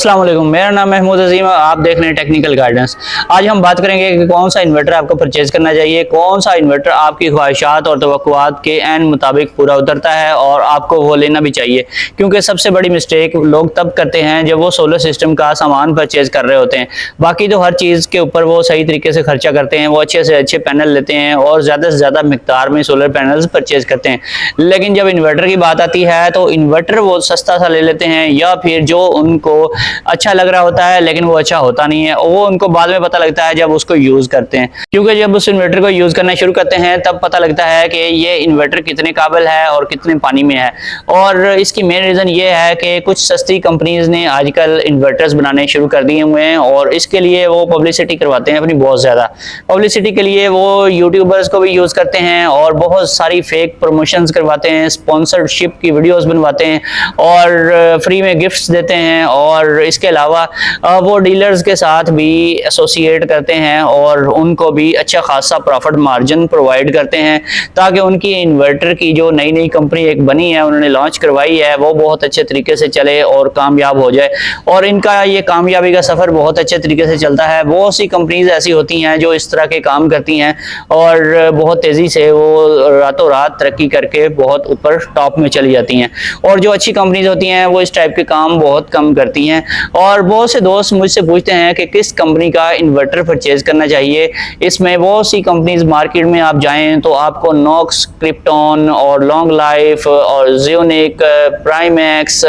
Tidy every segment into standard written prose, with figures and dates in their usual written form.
अस्सलाम वालेकुम, मेरा नाम महमूद अजीम है। आप देख रहे हैं टेक्निकल गाइडेंस। आज हम बात करेंगे कि कौन सा इन्वर्टर आपको परचेज करना चाहिए, कौन सा इन्वर्टर आपकी ख्वाहिशात और तवक्कुआत के एन मुताबिक पूरा उतरता है और आपको वो लेना भी चाहिए। क्योंकि सबसे बड़ी मिस्टेक लोग तब करते हैं जब वो सोलर सिस्टम का सामान परचेज कर रहे होते हैं। बाकी तो हर चीज़ के ऊपर वो सही तरीके से खर्चा करते हैं, वो अच्छे से अच्छे पैनल लेते हैं और ज़्यादा से ज़्यादा मिकदार में सोलर पैनल्स परचेज करते हैं। लेकिन जब इन्वर्टर की बात आती है तो इन्वर्टर वो सस्ता सा ले लेते हैं, या फिर जो उनको अच्छा लग रहा होता है लेकिन वो अच्छा होता नहीं है। वो उनको बाद में पता लगता है जब उसको यूज करते हैं, क्योंकि जब उस इन्वर्टर को यूज करना शुरू करते हैं तब पता लगता है कि ये इन्वर्टर कितने काबिल है और कितने पानी में है। और इसकी मेन रीजन ये है कि कुछ सस्ती कंपनीज ने आजकल इन्वर्टर्स बनाने शुरू कर दिए हुए हैं और इसके लिए वो पब्लिसिटी करवाते हैं अपनी, बहुत ज्यादा पब्लिसिटी के लिए वो यूट्यूबर्स को भी यूज करते हैं और बहुत सारी फेक प्रमोशंस करवाते हैं, स्पॉन्सरशिप की वीडियोस बनवाते हैं और फ्री में गिफ्ट्स देते हैं। और इसके अलावा वो डीलर्स के साथ भी एसोसिएट करते हैं और उनको भी अच्छा खासा प्रॉफिट मार्जिन प्रोवाइड करते हैं, ताकि उनकी इन्वर्टर की जो नई नई कंपनी एक बनी है, उन्होंने लॉन्च करवाई है, वो बहुत अच्छे तरीके से चले और कामयाब हो जाए। और इनका ये कामयाबी का सफ़र बहुत अच्छे तरीके से चलता है। बहुत सी कंपनीज ऐसी होती हैं जो इस तरह के काम करती हैं और बहुत तेज़ी से वो रातों रात तरक्की करके बहुत ऊपर टॉप में चली जाती हैं। और जो अच्छी कंपनीज होती हैं वो इस टाइप के काम बहुत कम करती हैं। और बहुत से दोस्त मुझसे पूछते हैं कि किस कंपनी का इन्वर्टर परचेज करना चाहिए। इसमें बहुत सी कंपनीज मार्केट में आप जाएं तो आपको नॉक्स, क्रिप्टॉन और लॉन्ग लाइफ और जियोनिक, प्राइमैक्स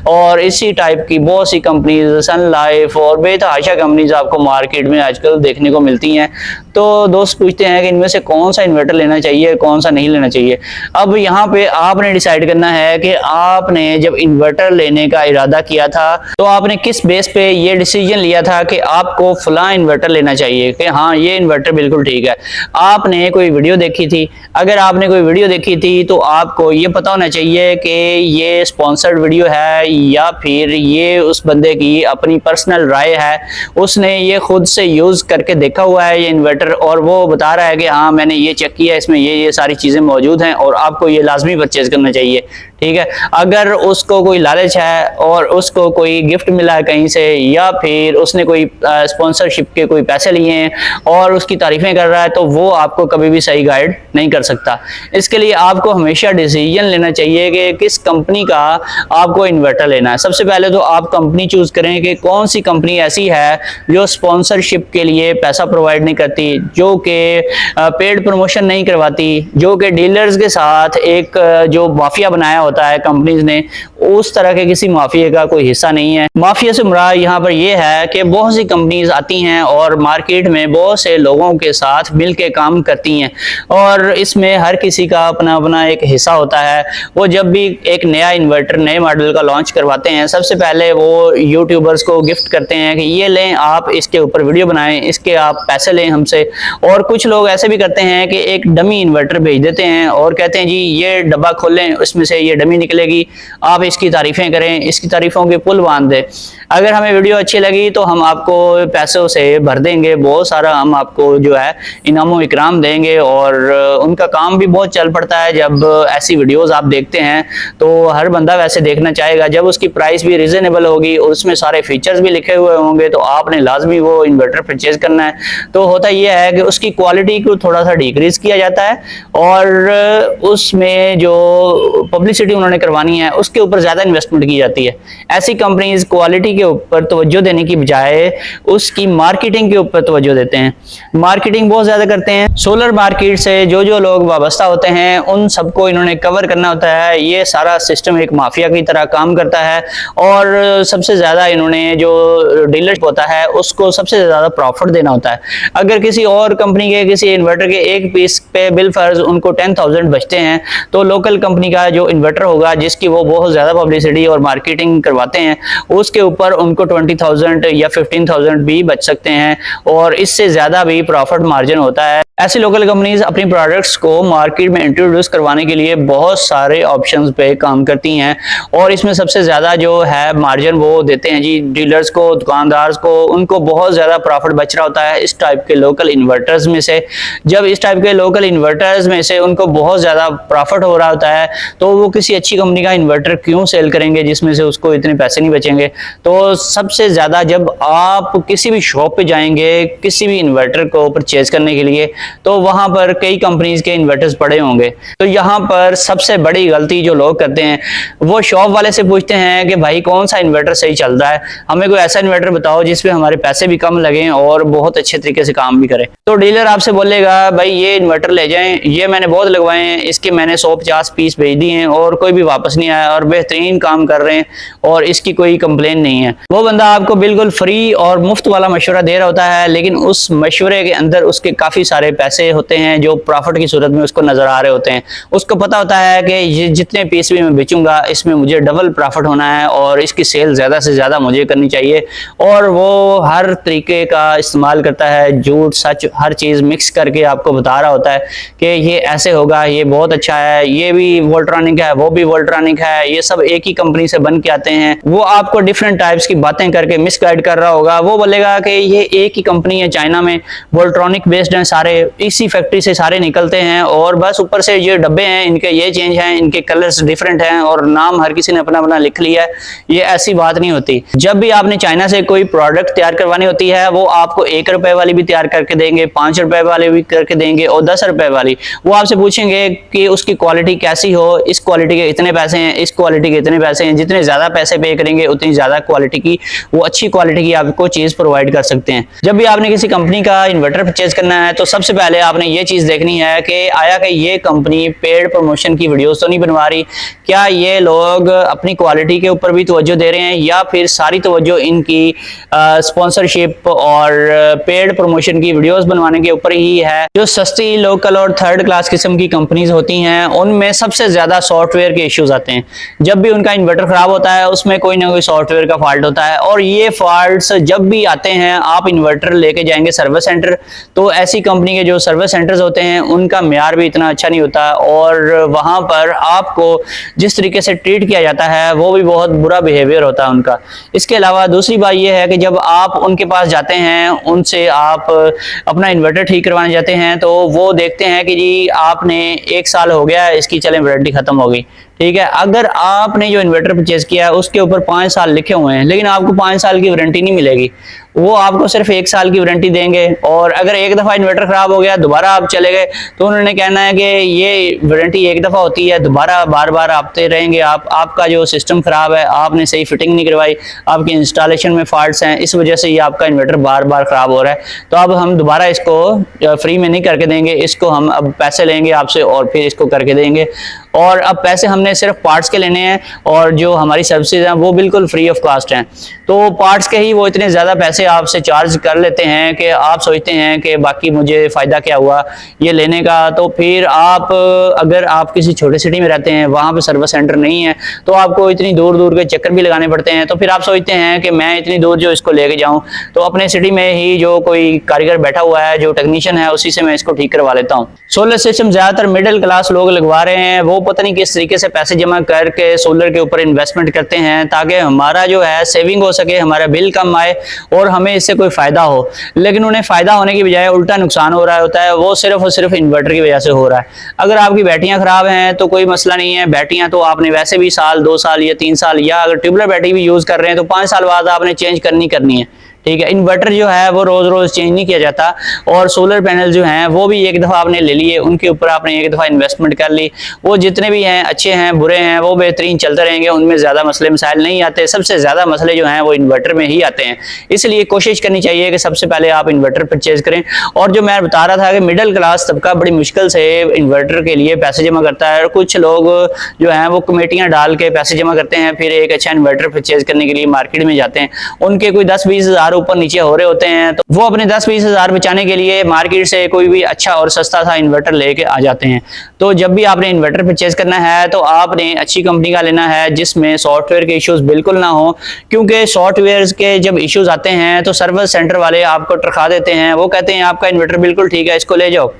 और इसी टाइप की बहुत सी कंपनीज, सन लाइफ और बेतहाशा कंपनीज आपको मार्केट में आजकल देखने को मिलती हैं। तो दोस्त पूछते हैं कि इनमें से कौन सा इन्वर्टर लेना चाहिए, कौन सा नहीं लेना चाहिए। अब यहाँ पे आपने डिसाइड करना है कि आपने जब इन्वर्टर लेने का इरादा किया था तो आपने किस बेस पे ये डिसीजन लिया था कि आपको फला इन्वर्टर लेना चाहिए, कि हाँ ये इन्वर्टर बिल्कुल ठीक है। आपने कोई वीडियो देखी थी? अगर आपने कोई वीडियो देखी थी तो आपको ये पता होना चाहिए कि ये स्पॉन्सर्ड वीडियो है या फिर ये उस बंदे की अपनी पर्सनल राय है, उसने ये खुद से यूज करके देखा हुआ है ये इन्वर्टर और वो बता रहा है कि हाँ मैंने ये चेक किया, इसमें ये सारी चीजें मौजूद हैं और आपको ये लाजमी परचेज करना चाहिए। ठीक है। अगर उसको कोई लालच है और उसको कोई गिफ्ट मिला है कहीं से, या फिर उसने कोई स्पॉन्सरशिप के कोई पैसे लिए हैं और उसकी तारीफें कर रहा है, तो वो आपको कभी भी सही गाइड नहीं कर सकता। इसके लिए आपको हमेशा डिसीजन लेना चाहिए कि किस कंपनी का आपको इन्वर्टर लेना है। सबसे पहले तो आप कंपनी चूज करें कि कौन सी कंपनी ऐसी है जो स्पॉन्सरशिप के लिए पैसा प्रोवाइड नहीं करती, जो कि पेड प्रमोशन नहीं करवाती, जो कि डीलर्स के साथ एक जो माफिया बनाया होता है कंपनीज ने, उस तरह के किसी माफिया का कोई हिस्सा नहीं है। माफिया से मुराद यहाँ पर यह है कि बहुत सी कंपनीज आती हैं और मार्केट में बहुत से लोगों के साथ मिलके काम करती हैं और इसमें हर किसी का अपना अपना एक हिस्सा होता है। वो जब भी एक नया इन्वर्टर नए मॉडल का लॉन्च करवाते हैं, सबसे पहले वो यूट्यूबर्स को गिफ्ट करते हैं कि ये लें, आप इसके ऊपर वीडियो बनाएं, इसके आप पैसे लें हमसे। और कुछ लोग ऐसे भी करते हैं कि एक डमी इन्वर्टर भेज देते हैं और कहते हैं जी ये डब्बा खोलें, उसमें से ये डमी निकलेगी, आप इसकी तारीफें करें, इसकी तारीफों के पुल बांध दें। अगर हमें वीडियो अच्छी लगी तो हम आपको पैसों से भर देंगे, बहुत सारा हम आपको जो है इनामो इकराम देंगे। और उनका काम भी बहुत चल पड़ता है। जब ऐसी वीडियोस आप देखते हैं तो हर बंदा वैसे देखना चाहेगा। जब उसकी प्राइस भी रिजनेबल होगी और उसमें सारे फीचर्स भी लिखे हुए होंगे तो आपने लाजमी वो इन्वर्टर परचेज करना है। तो होता यह है कि उसकी क्वालिटी को थोड़ा सा डिक्रीज किया जाता है और उसमें जो पब्लिसिटी उन्होंने करवानी है उसके ऊपर ज्यादा इन्वेस्टमेंट की जाती है। ऐसी कंपनीज क्वालिटी के ऊपर तवज्जो देने की बजाय उसकी मार्केटिंग के ऊपर तवज्जो देते हैं, मार्केटिंग बहुत ज्यादा करते हैं। सोलर मार्केट से जो जो लोग वाबस्ता होते हैं उन सबको इन्होंने कवर करना होता है। ये सारा सिस्टम एक माफिया की तरह काम करता है और सबसे ज्यादा इन्होंने जो डीलरशिप होता है उसको सबसे ज्यादा प्रॉफिट देना होता है। अगर किसी और कंपनी के किसी इन्वर्टर के एक पीस पे बिल फर्ज उनको 10,000 बचते हैं, तो लोकल कंपनी का जो इन्वर्टर होगा जिसकी वो बहुत ज्यादा पब्लिसिटी और मार्केटिंग करवाते हैं, उसके ऊपर उनको 20,000 या 15,000 भी बच सकते हैं और इससे ज्यादा भी प्रॉफिट मार्जिन होता है। ऐसी लोकल कंपनीज अपनी प्रोडक्ट्स को मार्केट में इंट्रोड्यूस करवाने के लिए बहुत सारे ऑप्शंस पे काम करती हैं और इसमें सबसे ज्यादा जो है मार्जिन वो देते हैं जी डीलर्स को, दुकानदार को। उनको बहुत ज्यादा प्रॉफिट बच रहा होता है इस टाइप के लोकल इन्वर्टर्स में से। जब इस टाइप के लोकल इन्वर्टर्स में से उनको बहुत ज्यादा प्रॉफिट हो रहा होता है तो वो किसी अच्छी कंपनी का इन्वर्टर क्यों सेल करेंगे जिसमें से उसको इतने पैसे नहीं बचेंगे। तो सबसे ज़्यादा जब आप किसी भी शॉप पे जाएंगे किसी भी इन्वर्टर को परचेज करने के लिए, तो वहाँ पर कई कंपनीज के इन्वर्टर्स पड़े होंगे। तो यहाँ पर सबसे बड़ी गलती जो लोग करते हैं, वो शॉप वाले से पूछते हैं कि भाई कौन सा इन्वर्टर सही चल रहा है, हमें कोई ऐसा इन्वर्टर बताओ जिसमें हमारे पैसे भी कम लगें और बहुत अच्छे तरीके से काम भी करे। तो डीलर आपसे बोलेगा भाई ये इन्वर्टर ले जाएं, ये मैंने बहुत लगवाए हैं, इसके मैंने 150 पीस भेज दिए हैं और कोई भी वापस नहीं आया और बेहतरीन काम कर रहे हैं और इसकी कोई कंप्लेन नहीं है। वो बंदा आपको बिल्कुल फ्री और मुफ्त वाला मशवरा दे रहा होता है, लेकिन उस मशवरे के अंदर उसके काफी सारे पैसे होते हैं जो प्रॉफिट की सूरत में उसको नजर आ रहे होते हैं। उसको पता होता है कि ये जितने पीस भी मैं बेचूंगा इसमें मुझे डबल प्रॉफिट होना है और इसकी सेल ज्यादा से ज्यादा मुझे करनी चाहिए, और वो हर तरीके का इस्तेमाल करता है, झूठ सच हर चीज मिक्स करके आपको बता रहा होता है कि ये ऐसे होगा, ये बहुत अच्छा है, ये भी वोल्ट्रॉनिक है, वो भी वोल्ट्रॉनिक है, ये सब एक ही कंपनी से बन के आते हैं। वो आपको डिफरेंट टाइप्स की बातें करके मिसगाइड कर रहा होगा। वो बोलेगा कि ये एक ही कंपनी है चाइना में, वोल्ट्रॉनिक बेस्ड हैं सारे, इसी फैक्ट्री से सारे निकलते हैं और बस ऊपर से ये डब्बे हैं इनके ये चेंज हैं, इनके कलर्स डिफरेंट हैं और नाम हर किसी ने अपना अपना लिख लिया है। ये ऐसी बात नहीं होती। जब भी आपने चाइना से कोई प्रोडक्ट तैयार करवानी होती है, वो आपको 1 रुपए वाली भी तैयार करके देंगे, 5 रुपए वाली भी करके देंगे और 10 रुपए वाली। वो आपसे पूछेंगे कि उसकी क्वालिटी कैसी हो, इस क्वालिटी के इतने पैसे हैं, इस क्वालिटी के इतने पैसे हैं। जितने ज्यादा पैसे पे करेंगे उतनी ज्यादा क्वालिटी की, वो अच्छी क्वालिटी की आपको चीज प्रोवाइड कर सकते हैं। जब भी आपने किसी कंपनी का इन्वर्टर परचेज करना है तो सबसे पहले आपने ये चीज देखनी है कि आया कि ये कंपनी पेड प्रमोशन की वीडियोस तो नहीं बनवा रही, क्या ये लोग अपनी क्वालिटी के ऊपर भी तवज्जो दे रहे हैं या फिर सारी तवज्जो इनकी स्पॉन्सरशिप और पेड प्रमोशन की वीडियोस बनवाने के ऊपर ही है। जो सस्ती लोकल और थर्ड क्लास किस्म की कंपनीज होती हैं उनमें सबसे ज्यादा सॉफ्टवेयर के इश्यूज आते हैं। जब भी उनका इन्वर्टर खराब होता है उसमें कोई ना कोई सॉफ्टवेयर का फॉल्ट होता है, और ये फॉल्ट्स जब भी आते हैं आप इन्वर्टर लेके जाएंगे सर्विस सेंटर, तो ऐसी कंपनी के जो सर्विस सेंटर्स होते हैं उनका म्यार भी इतना अच्छा नहीं होता और वहां पर आपको जिस तरीके से ट्रीट किया जाता है वो भी बहुत बुरा बिहेवियर होता है उनका। इसके अलावा दूसरी बात यह है कि जब आप उनके पास जाते हैं, उनसे आप अपना इन्वर्टर ठीक करवाने जाते हैं, तो वो देखते हैं कि जी आपने 1 साल हो गया इसकी, चलें वारंटी खत्म हो गई, ठीक है। अगर आपने जो इन्वर्टर परचेज किया है उसके ऊपर 5 साल लिखे हुए हैं लेकिन आपको 5 साल की वारंटी नहीं मिलेगी, वो आपको सिर्फ 1 साल की वारंटी देंगे। और अगर एक दफा इन्वर्टर खराब हो गया दोबारा आप चले गए तो उन्होंने कहना है कि ये वारंटी एक दफा होती है, दोबारा बार बार आते रहेंगे आप, आपका जो सिस्टम खराब है, आपने सही फिटिंग नहीं करवाई, आपकी इंस्टॉलेशन में फॉल्ट्स हैं, इस वजह से ये आपका इन्वर्टर बार बार खराब हो रहा है, तो अब हम दोबारा इसको फ्री में नहीं करके देंगे, इसको हम अब पैसे लेंगे आपसे और फिर इसको करके देंगे। और अब पैसे हमने सिर्फ पार्ट्स के लेने हैं और जो हमारी सर्विसेज हैं वो बिल्कुल फ्री ऑफ कॉस्ट हैं। तो पार्ट्स के ही वो इतने ज़्यादा पैसे आपसे चार्ज कर लेते हैं कि आप सोचते हैं कि बाकी मुझे फ़ायदा क्या हुआ ये लेने का। तो फिर आप अगर आप किसी छोटे सिटी में रहते हैं, वहाँ पे सर्विस सेंटर नहीं है, तो आपको इतनी दूर दूर के चक्कर भी लगाने पड़ते हैं। तो फिर आप सोचते हैं कि मैं इतनी दूर जो इसको लेके जाऊँ, तो अपने सिटी में ही जो कोई कारीगर बैठा हुआ है, जो टेक्नीशियन है, उसी से मैं इसको ठीक करवा लेता हूँ। सोलर सिस्टम ज़्यादातर मिडिल क्लास लोग लगवा रहे हैं, वो पता नहीं किस तरीके से पैसे जमा करके सोलर के ऊपर इन्वेस्टमेंट करते हैं ताकि हमारा जो है सेविंग हो सके, हमारा बिल कम आए और हमें इससे कोई फायदा हो। लेकिन उन्हें फायदा होने की बजाय उल्टा नुकसान हो रहा होता है, वो सिर्फ और सिर्फ इन्वर्टर की वजह से हो रहा है। अगर आपकी बैटरियां खराब हैं तो कोई मसला नहीं है, बैटरियां तो आपने वैसे भी साल 2 साल या 3 साल, या अगर ट्यूबलर बैटरी भी यूज कर रहे हैं तो 5 साल बाद आपने चेंज करनी है, ठीक है। इन्वर्टर जो है वो रोज रोज चेंज नहीं किया जाता, और सोलर पैनल जो हैं वो भी एक दफा आपने ले लिए, उनके ऊपर आपने एक दफा इन्वेस्टमेंट कर ली, वो जितने भी हैं अच्छे हैं बुरे हैं वो बेहतरीन चलते रहेंगे, उनमें ज्यादा मसले मसाइल नहीं आते। सबसे ज्यादा मसले जो हैं वो इन्वर्टर में ही आते हैं, इसलिए कोशिश करनी चाहिए कि सबसे पहले आप इन्वर्टर परचेज करें। और जो मैं बता रहा था कि मिडिल क्लास तबका बड़ी मुश्किल से इन्वर्टर के लिए पैसे जमा करता है, और कुछ लोग जो है वो कमेटियां डाल के पैसे जमा करते हैं, फिर एक अच्छा इन्वर्टर परचेज करने के लिए मार्केट में जाते हैं, उनके कोई 10-20 हज़ार ऊपर नीचे हो रहे होते हैं, तो वो अपने 10-20 हज़ार बचाने के लिए मार्केट से कोई भी अच्छा और सस्ता सा इन्वर्टर लेके आ जाते हैं। तो जब भी आपने इन्वर्टर परचेज करना है तो आपने अच्छी कंपनी का लेना है जिसमें सॉफ्टवेयर के इश्यूज बिल्कुल ना हो, क्योंकि सॉफ्टवेयर के जब इश्यूज आते हैं तो सर्विस सेंटर वाले आपको टरखा देते हैं, वो कहते हैं आपका इन्वर्टर बिल्कुल ठीक है, इसको ले जाओ,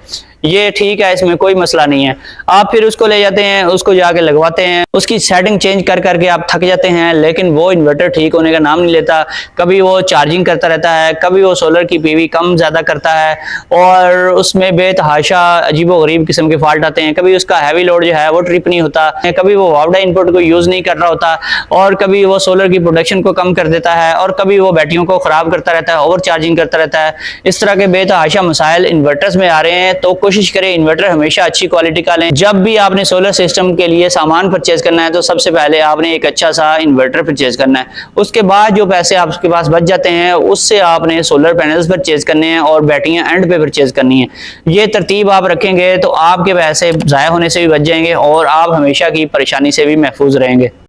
ये ठीक है, इसमें कोई मसला नहीं है। आप फिर उसको ले जाते हैं, उसको जाके लगवाते हैं, उसकी सेटिंग चेंज कर करके आप थक जाते हैं, लेकिन वो इन्वर्टर ठीक होने का नाम नहीं लेता। कभी वो चार्जिंग करता रहता है, कभी वो सोलर की पीवी कम ज्यादा करता है और उसमें बेतहाशा अजीबोगरीब किस्म के फॉल्ट आते हैं। कभी उसका हैवी लोड जो है वो ट्रिप नहीं होता, कभी वो वावडा इनपुट को यूज नहीं कर रहा होता, और कभी वो सोलर की प्रोडक्शन को कम कर देता है, और कभी वो बैटरियों को खराब करता रहता है, ओवर चार्जिंग करता रहता है। इस तरह के बेतहाशा मसाइल इन्वर्टर्स में आ रहे हैं। तो कोशिश करें इन्वर्टर हमेशा अच्छी क्वालिटी का लें। जब भी आपने सोलर सिस्टम के लिए सामान परचेज करना है तो सबसे पहले आपने एक अच्छा सा इन्वर्टर परचेज करना है। उसके बाद जो पैसे आपके पास बच जाते हैं उससे आपने सोलर पैनल्स परचेज करने हैं और बैटरियां एंड पे परचेज करनी है। ये तरतीब आप रखेंगे तो आपके पैसे ज़ाया होने से भी बच जाएंगे और आप हमेशा की परेशानी से भी महफूज रहेंगे।